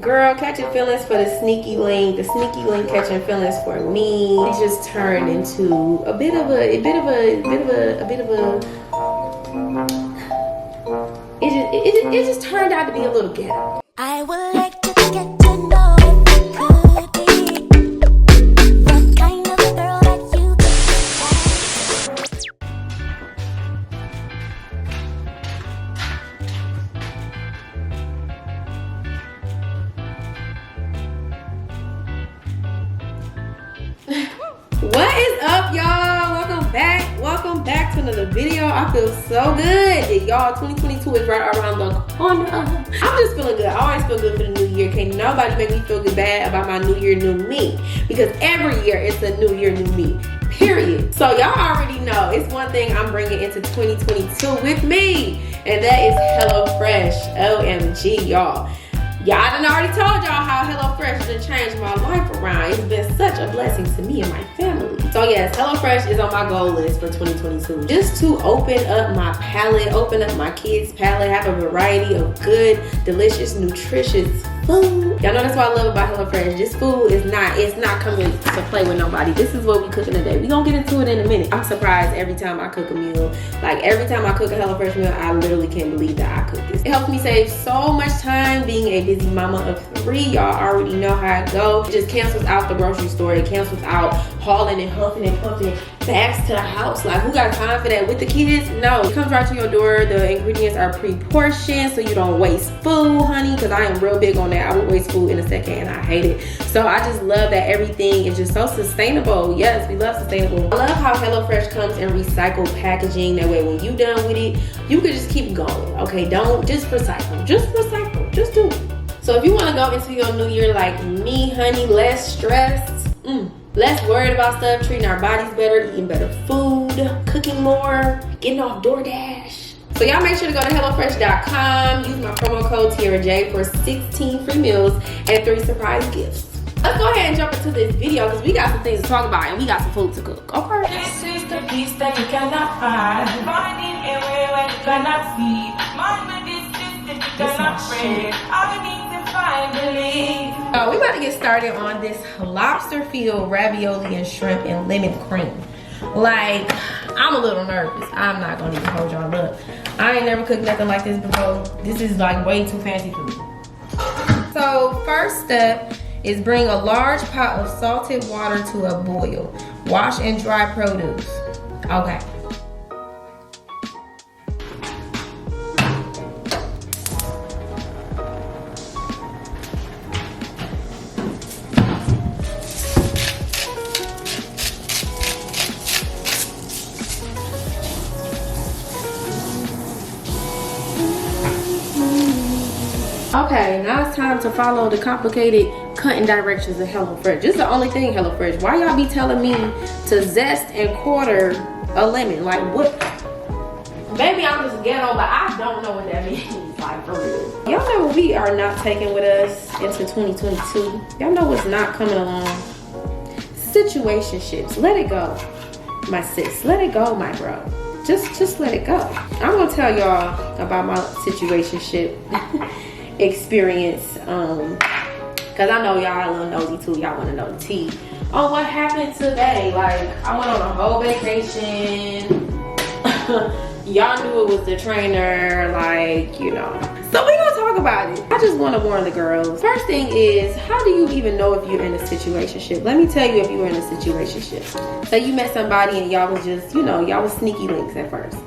Girl, catching feelings for the sneaky link catching feelings for me. It just turned into a bit of a it just turned out to be a little ghetto. I would like to get to know if you could be the kind of girl that you What is up, y'all? Welcome back to another video. I feel so good, y'all. 2022 is right around the corner. I'm just feeling good. I always feel good for the new year. Can't nobody make me feel good bad about my new year, new me, because every year it's a new year, new me, period. So y'all already know it's one thing I'm bringing into 2022 with me, and that is HelloFresh. OMG, y'all. Y'all done already told y'all how HelloFresh has changed my life around. It's been such a blessing to me and my family. So yes, HelloFresh is on my goal list for 2022. Just to open up my palate, open up my kids' palate, have a variety of good, delicious, nutritious food. Y'all know that's what I love about HelloFresh. This food is not coming to play with nobody. This is what we cooking today. We gonna get into it in a minute. I'm surprised every time I cook a meal. Like every time I cook a HelloFresh meal, I literally can't believe that I cook this. It helps me save so much time being a busy mama of 3. Y'all already know how it goes. It just cancels out the grocery store. It cancels out hauling and huffing and puffing bags to the house. Like, who got time for that with the kids? No, it comes right to your door. The ingredients are pre-portioned so you don't waste food, honey, because I am real big on that. I would waste food in a second and I hate it. So I just love that everything is just so sustainable. Yes, we love sustainable. I love how HelloFresh comes in recycled packaging. That way when you done with it, you can just keep going. Okay, don't just recycle. Just recycle. Just do it. So if you want to go into your new year like me, honey, less stressed, less worried about stuff, treating our bodies better, eating better food, cooking more, getting off DoorDash. So y'all make sure to go to HelloFresh.com, use my promo code TIERRA for 16 free meals and 3 surprise gifts. Let's go ahead and jump into this video because we got some things to talk about and we got some food to cook. Okay. This is the piece that you cannot find. Finding a way when you cannot see. Mind with this that you cannot break. I need to find belief. We about to get started on this lobster filled ravioli and shrimp and lemon cream. Like, I'm a little nervous. I'm not gonna even hold y'all up. I ain't never cooked nothing like this before. This is like way too fancy for me. So first step is bring a large pot of salted water to a boil. Wash and dry produce. Okay. Okay, now it's time to follow the complicated cutting directions of HelloFresh. This is the only thing, HelloFresh. Why y'all be telling me to zest and quarter a lemon? Like, what? Maybe I'm just ghetto, but I don't know what that means, like, for real. Y'all know what we are not taking with us into 2022. Y'all know what's not coming along. Situationships. Let it go, my sis. Let it go, my bro. Just let it go. I'm gonna tell y'all about my situationship experience, because I know y'all a little nosy too. Y'all want to know the tea on what happened today. Like, I went on a whole vacation. Y'all knew it was the trainer, like, you know. So we gonna talk about it. I just want to warn the girls. First thing is, how do you even know if you're in a situationship? Let me tell you if you were in a situationship. Say you met somebody and y'all was just, you know, y'all was sneaky links at first.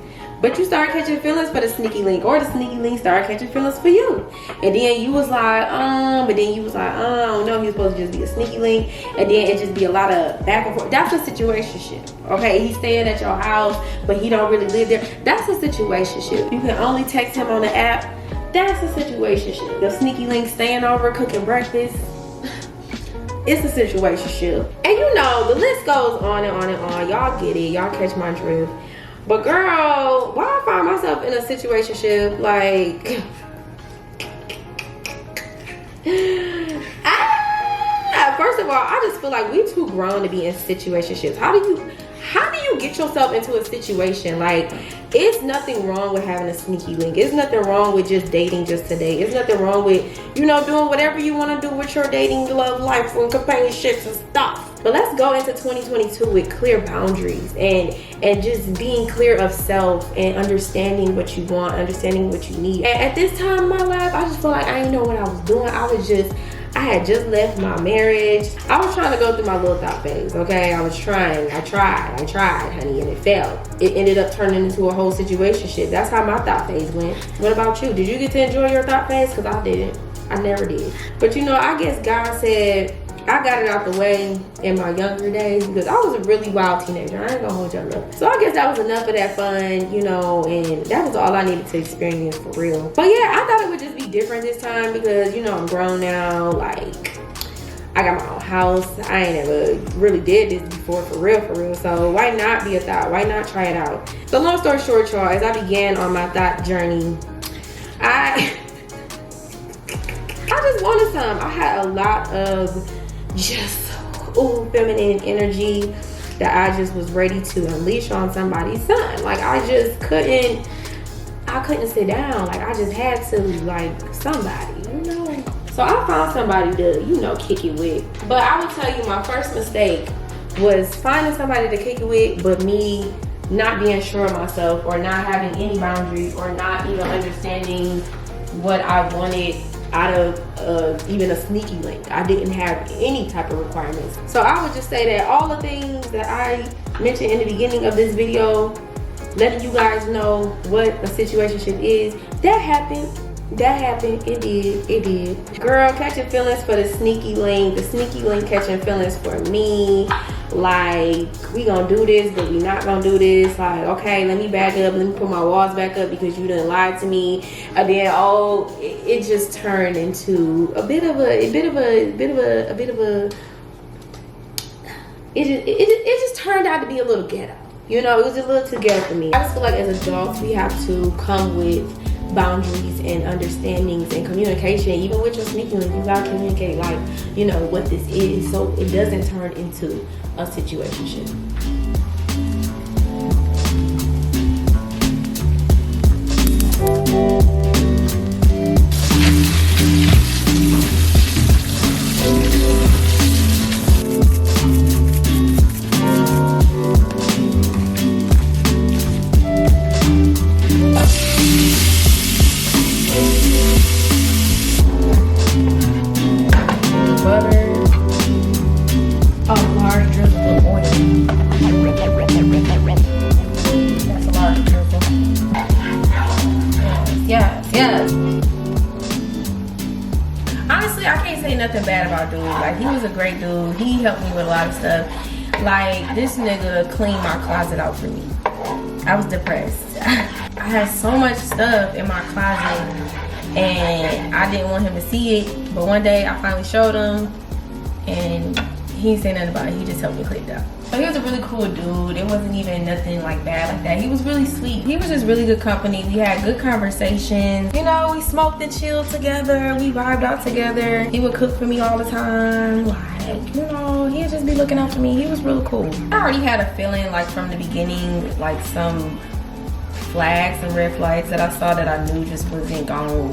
But you started catching feelings for the sneaky link, or the sneaky link started catching feelings for you. And then you was like, but then you was like, I don't know if you're supposed to just be a sneaky link. And then it just be a lot of back and forth. That's a situationship. Okay, he's staying at your house, but he don't really live there. That's a situationship. You can only text him on the app. That's a situationship. The sneaky link staying over, cooking breakfast. It's a situationship. And you know, the list goes on and on and on. Y'all get it. Y'all catch my drift. But girl, why I find myself in a situationship, like, first of all, I just feel like we too grown to be in situationships. How do you get yourself into a situation? Like, it's nothing wrong with having a sneaky link. It's nothing wrong with just dating just to date. It's nothing wrong with, you know, doing whatever you want to do with your dating love life and companionships and stuff. But let's go into 2022 with clear boundaries and just being clear of self and understanding what you want, understanding what you need. And at this time in my life, I just feel like I didn't know what I was doing. I had just left my marriage. I was trying to go through my little thought phase, okay? I tried, honey, and it failed. It ended up turning into a whole situationship. That's how my thought phase went. What about you? Did you get to enjoy your thought phase? Because I didn't. I never did. But you know, I guess God said, I got it out the way in my younger days because I was a really wild teenager. I ain't gonna hold y'all up. So I guess that was enough of that fun, you know, and that was all I needed to experience for real. But yeah, I thought it would just be different this time because, you know, I'm grown now. Like, I got my own house. I ain't ever really did this before for real. So why not be a thought? Why not try it out? So long story short, y'all, as I began on my thought journey, I just wanted some. I had a lot of just feminine energy that I just was ready to unleash on somebody's son. Like I couldn't sit down. Like I just had to, like, somebody, you know. So I found somebody to, you know, kick it with. But I will tell you, my first mistake was finding somebody to kick it with, but me not being sure of myself or not having any boundaries or not even understanding what I wanted out of even a sneaky link. I didn't have any type of requirements. So I would just say that all the things that I mentioned in the beginning of this video, letting you guys know what a situationship is, that happened. It did. Girl, catching feelings for the sneaky link catching feelings for me. Like, we gonna do this, but we not gonna do this. Like, okay, let me back up, let me put my walls back up because you done lied to me. And then it just turned into it just turned out to be a little ghetto. You know, it was a little too ghetto for me. I just feel like as adults we have to come with boundaries and understandings and communication. Even with your sneaky link, you gotta communicate, like, you know, what this is so it doesn't turn into a situationship. Honestly, I can't say nothing bad about dude. Like, he was a great dude. He helped me with a lot of stuff. Like, this nigga cleaned my closet out for me. I was depressed. I had so much stuff in my closet and I didn't want him to see it. But one day I finally showed him and he didn't say nothing about it. He just helped me clean it up. So he was a really cool dude. It wasn't even nothing like bad like that. He was really sweet. He was just really good company. We had good conversations. You know, we smoked and chilled together. We vibed out together. He would cook for me all the time. Like, you know, he'd just be looking out for me. He was really cool. I already had a feeling, like, from the beginning, like some flags and red flags that I saw that I knew just wasn't gonna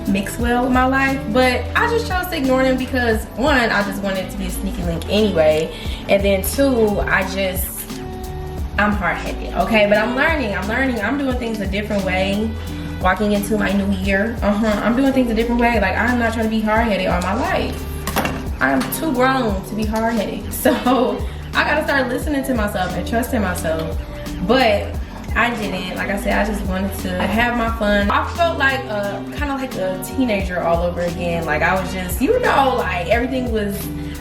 mix well with my life. But I just chose to ignore them because, one, I just wanted it to be a sneaky link anyway, and then two, I'm hard-headed, okay? But I'm learning. I'm doing things a different way. Walking into my new year, I'm doing things a different way. Like, I'm not trying to be hard-headed all my life. I'm too grown to be hard-headed. So I gotta start listening to myself and trusting myself. But I didn't. Like I said, I just wanted to have my fun. I felt like kind of like a teenager all over again. Like, I was just, you know, like, everything was,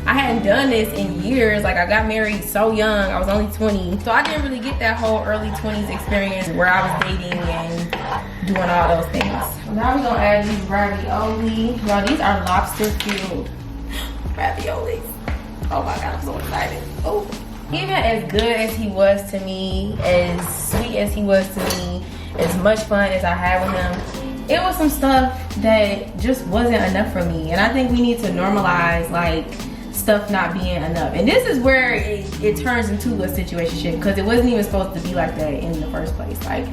I hadn't done this in years. Like, I got married so young. I was only 20. So I didn't really get that whole early 20s experience where I was dating and doing all those things. Now we're gonna add these ravioli. Y'all, these are lobster filled raviolis. Oh my God, I'm so excited. Oh. Even as good as he was to me, as sweet as he was to me, as much fun as I had with him, it was some stuff that just wasn't enough for me. And I think we need to normalize, like, stuff not being enough. And this is where it turns into a situationship, because it wasn't even supposed to be like that in the first place. Like,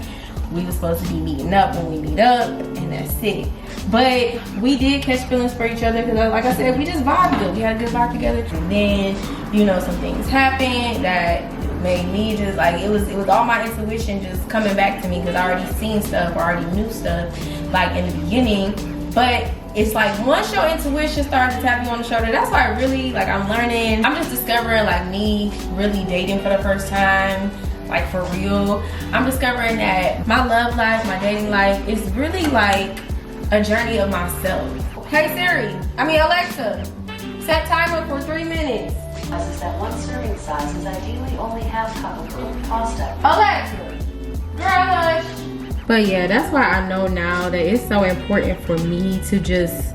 we were supposed to be meeting up when we meet up, and that's it. But we did catch feelings for each other, because like I said, we just vibed good. We had a good vibe together. And then, you know, some things happened that made me just like, it was all my intuition just coming back to me, because I already seen stuff, I already knew stuff, like in the beginning. But it's like, once your intuition starts to tap you on the shoulder, that's why really, like, I'm learning. I'm just discovering, like, me really dating for the first time, like, for real. I'm discovering that my love life, my dating life is really like a journey of myself. Hey Alexa, set timer for 3 minutes. Is that one serving sizes ideally only half cup of cooked pasta. Alexa, girl, hush. But yeah, that's why I know now that it's so important for me to just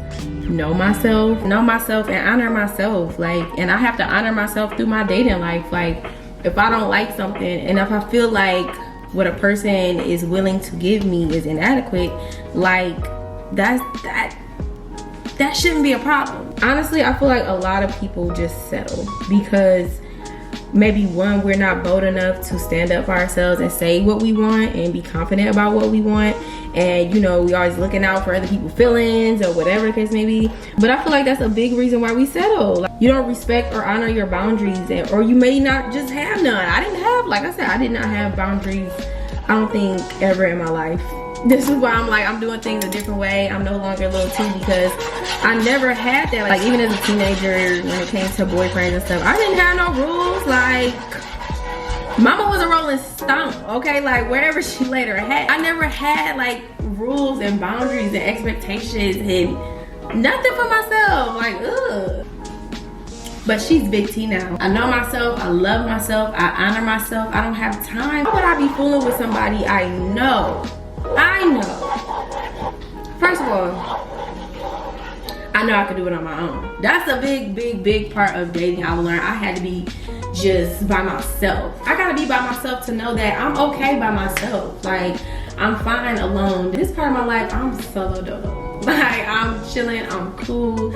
know myself and honor myself. Like, and I have to honor myself through my dating life. Like, if I don't like something, and if I feel like what a person is willing to give me is inadequate, like, that shouldn't be a problem. Honestly, I feel like a lot of people just settle because maybe one, we're not bold enough to stand up for ourselves and say what we want and be confident about what we want. And, you know, we always looking out for other people's feelings or whatever the case may be. But I feel like that's a big reason why we settle. Like, you don't respect or honor your boundaries, or you may not just have none. I didn't have, like I said, I did not have boundaries, I don't think, ever in my life. This is why I'm like, I'm doing things a different way. I'm no longer a little T, because I never had that. Like, even as a teenager, when it came to boyfriends and stuff, I didn't have no rules. Like, mama was a rolling stone, okay? Like, wherever she laid her hat. I never had, like, rules and boundaries and expectations and nothing for myself. Like, ugh. But she's big T now. I know myself, I love myself, I honor myself. I don't have time. Why would I be fooling with somebody I know? First of all, I know I could do it on my own. That's a big part of dating. I learned I had to be just by myself. I gotta be by myself to know that I'm okay by myself. Like, I'm fine alone. This part of my life, I'm solo dolo. Like, I'm chilling, I'm cool.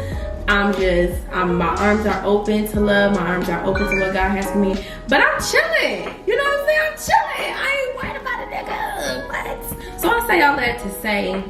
My arms are open to love. My arms are open to what God has for me. But I'm chilling. You know what I'm saying? I'm chilling. I ain't worried about a nigga. What? So I say all that to say,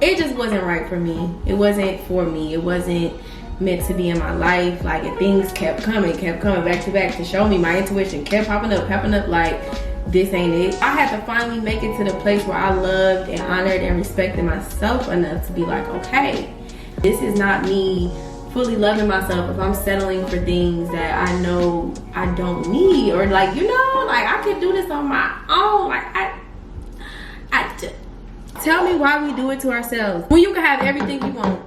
it just wasn't right for me. It wasn't for me. It wasn't meant to be in my life. Like, and things kept coming back to back to show me. My intuition kept popping up like, this ain't it. I had to finally make it to the place where I loved and honored and respected myself enough to be like, okay, this is not me fully loving myself if I'm settling for things that I know I don't need, or, like, you know, like, I could do this on my own. Like, tell me why we do it to ourselves when you can have everything you want.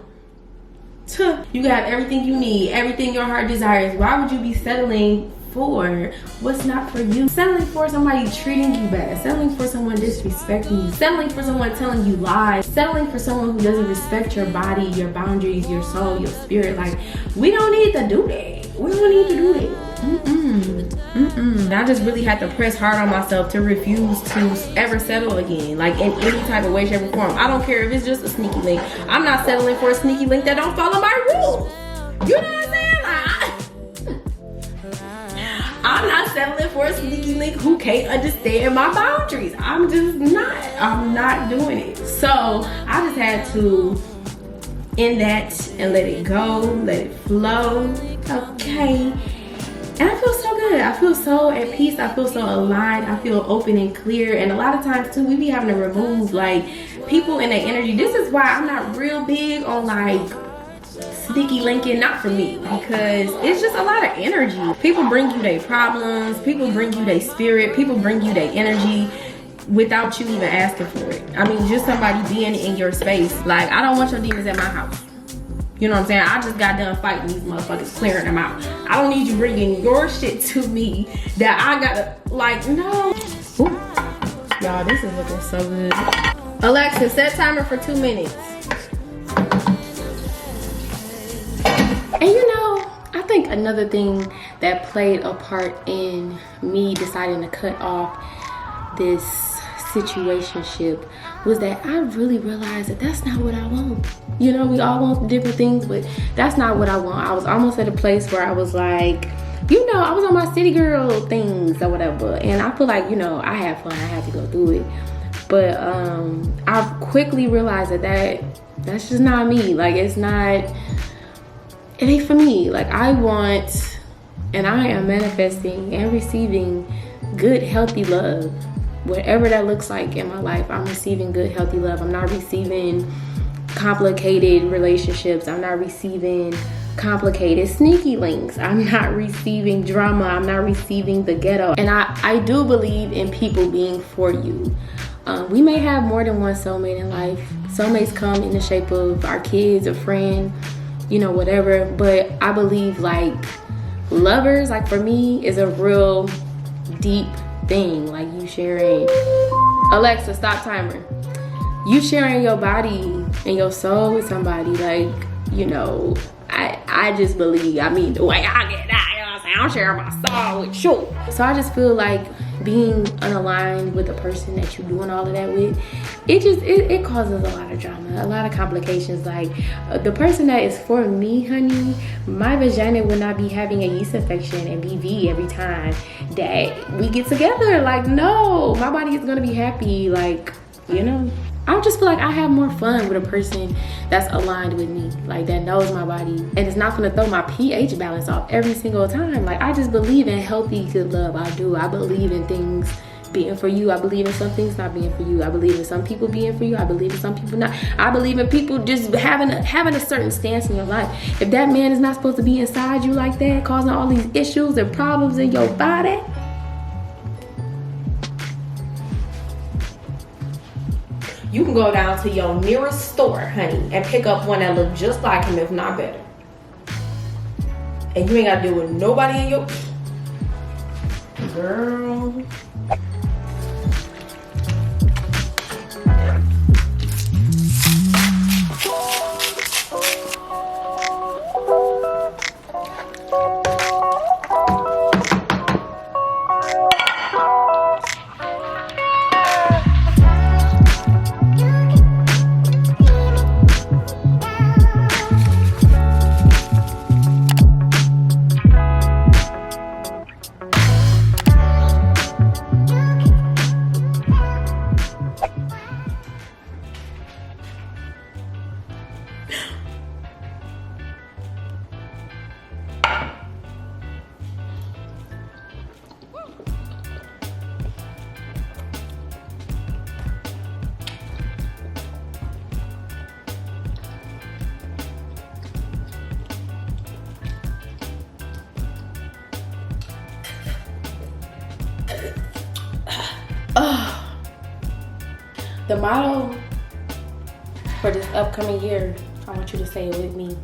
You can have everything you need, everything your heart desires. Why would you be settling for what's not for you? Settling for somebody treating you bad, settling for someone disrespecting you, settling for someone telling you lies, settling for someone who doesn't respect your body, your boundaries, your soul, your spirit. Like, we don't need to do that. We don't need to do that. And I just really had to press hard on myself to refuse to ever settle again, like, in any type of way, shape, or form. I don't care if it's just a sneaky link. I'm not settling for a sneaky link that don't follow my rules. You know what I'm saying? Like, I'm not settling for a sneaky link who can't understand my boundaries. I'm not doing it. So I just had to end that and let it go, let it flow. Okay. And I feel so good. I feel so at peace. I feel so aligned. I feel open and clear. And a lot of times too, we be having to remove, like, people in their energy. This is why I'm not real big on, like, sneaky linking. Not for me, because it's just a lot of energy. People bring you their problems. People bring you their spirit. People bring you their energy without you even asking for it. I mean, just somebody being in your space. Like, I don't want your demons at my house. You know what I'm saying? I just got done fighting these motherfuckers, clearing them out. I don't need you bringing your shit to me that I gotta, like, no. Ooh. Y'all, this is looking so good. Alexa, set timer for 2 minutes. And you know, I think another thing that played a part in me deciding to cut off this situationship was that I really realized that that's not what I want. You know, we all want different things, but that's not what I want. I was almost at a place where I was like, you know, I was on my city girl things or whatever. And I feel like, you know, I had fun. I had to go through it. But I quickly realized that that's just not me. Like, it ain't for me. Like, I want, and I am manifesting and receiving good, healthy love. Whatever that looks like in my life, I'm receiving good, healthy love. I'm not receiving complicated relationships. I'm not receiving complicated sneaky links. I'm not receiving drama. I'm not receiving the ghetto. And I do believe in people being for you. We may have more than one soulmate in life. Soulmates come in the shape of our kids, a friend, you know, whatever. But I believe like lovers, like for me, is a real deep thing. Like you sharing, Alexa, stop timer. You sharing your body and your soul with somebody, like, you know, I just believe, I mean, the way I get that, you know what I'm saying? I'm sharing my soul with you. So I just feel like being unaligned with the person that you're doing all of that with, it causes a lot of drama, a lot of complications. Like the person that is for me, honey, my vagina will not be having a yeast infection and BV every time that we get together. Like, no, my body is gonna be happy. Like, you know, I just feel like I have more fun with a person that's aligned with me, like that knows my body and it's not gonna throw my pH balance off every single time. Like, I just believe in healthy, good love. I do. I believe in things being for you. I believe in some things not being for you. I believe in some people being for you. I believe in some people not. I believe in people just having a certain stance in your life. If that man is not supposed to be inside you like that, causing all these issues and problems in your body, you can go down to your nearest store, honey, and pick up one that looks just like him, if not better. And you ain't gotta deal with nobody in your... Girl. The motto for this upcoming year, I want you to say it with me.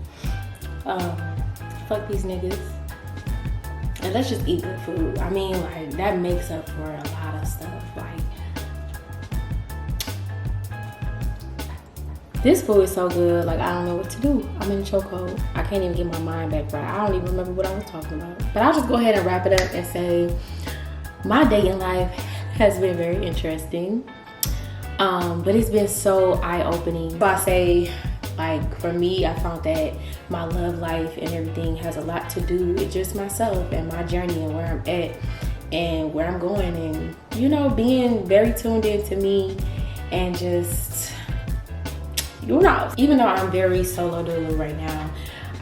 Fuck these niggas. And let's just eat good food. I mean, like, that makes up for a lot of stuff. Like, this food is so good, like, I don't know what to do. I'm in a chokehold. I can't even get my mind back right. I don't even remember what I was talking about. But I'll just go ahead and wrap it up and say, my dating life has been very interesting. But it's been so eye-opening. So I say, like, for me, I found that my love life and everything has a lot to do with just myself and my journey and where I'm at and where I'm going, and, you know, being very tuned in to me and just, you know, even though I'm very solo dolo right now,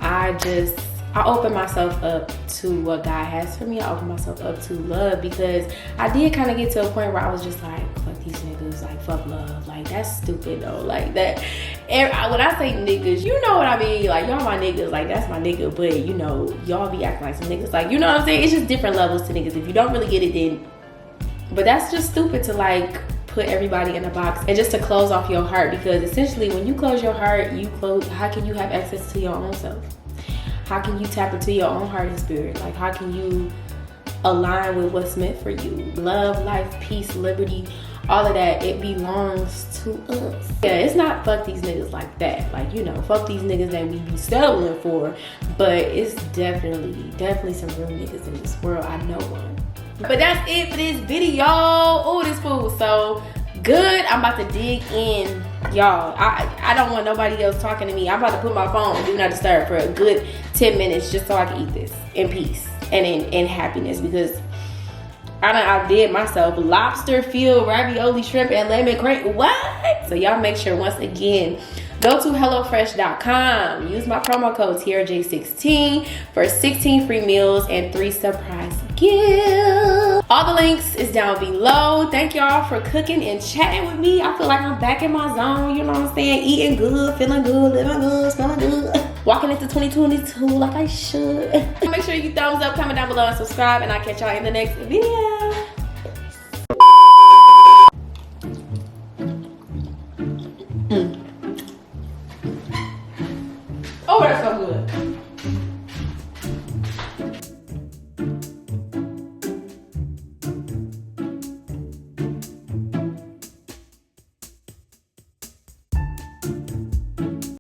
I open myself up to what God has for me. I open myself up to love, because I did kind of get to a point where I was just like, fuck these niggas, like, fuck love. Like, that's stupid though. Like, that, when I say niggas, you know what I mean? Like, y'all my niggas, like, that's my nigga, but, you know, y'all be acting like some niggas. Like, you know what I'm saying? It's just different levels to niggas. If you don't really get it, then, but that's just stupid to, like, put everybody in a box and just to close off your heart, because essentially when you close your heart, how can you have access to your own self? How can you tap into your own heart and spirit? Like, how can you align with what's meant for you? Love, life, peace, liberty, all of that, it belongs to us. Yeah, it's not fuck these niggas like that. Like, you know, fuck these niggas that we be settling for. But it's definitely some real niggas in this world. I know one. But that's it for this video. Oh, this food was so good. I'm about to dig in, y'all. I don't want nobody else talking to me. I'm about to put my phone on do not disturb for a good 10 minutes just so I can eat this in peace and in happiness, because I done outdid myself. Lobster, filled ravioli, shrimp, and lemon crate. What? So y'all make sure, once again, go to HelloFresh.com. Use my promo code TIERRAJ16 for 16 free meals and 3 surprise gifts. All the links is down below. Thank y'all for cooking and chatting with me. I feel like I'm back in my zone. You know what I'm saying? Eating good, feeling good, living good, smelling good. Walking into 2022 like I should. Make sure you thumbs up, comment down below, and subscribe. And I'll catch y'all in the next video.